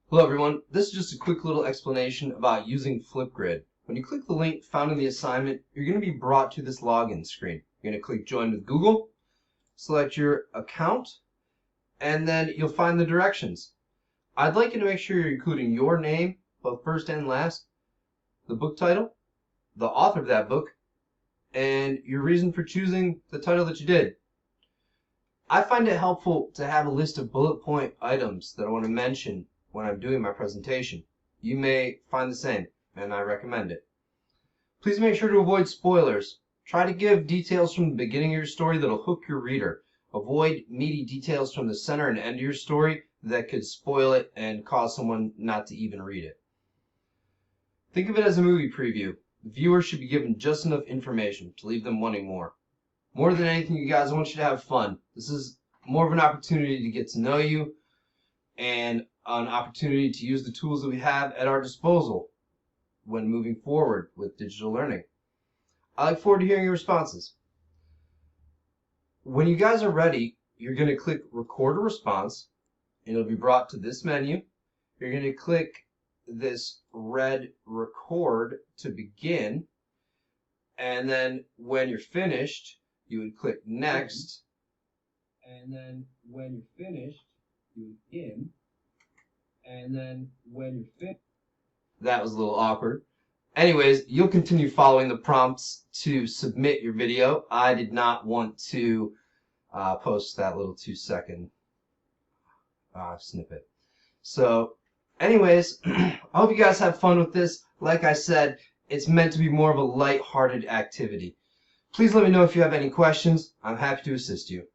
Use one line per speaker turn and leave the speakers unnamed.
Hello everyone, this is just a quick little explanation about using Flipgrid. When you click the link found in the assignment, you're going to be brought to this login screen. You're going to click Join with Google, select your account, and then you'll find the directions. I'd like you to make sure you're including your name, both first and last, the book title, the author of that book, and your reason for choosing the title that you did. I find it helpful to have a list of bullet point items that I want to mention when I'm doing my presentation. You may find the same, and I recommend it. Please make sure to avoid spoilers. Try to give details from the beginning of your story that'll hook your reader. Avoid meaty details from the center and end of your story that could spoil it and cause someone not to even read it. Think of it as a movie preview. The viewer should be given just enough information to leave them wanting more. More than anything, you guys, I want you to have fun. This is more of an opportunity to get to know you and an opportunity to use the tools that we have at our disposal when moving forward with digital learning. I look forward to hearing your responses. When you guys are ready, you're going to click Record a Response, and it'll be brought to this menu. You're going to click this red Record to begin, and then when you're finished, you would click Next, and then when you're finished, you would begin, and then when you're finished. That was a little awkward. Anyways, you'll continue following the prompts to submit your video. I did not want to post that little 2-second snippet. So, anyways, I hope you guys have fun with this. Like I said, it's meant to be more of a light-hearted activity. Please let me know if you have any questions. I'm happy to assist you.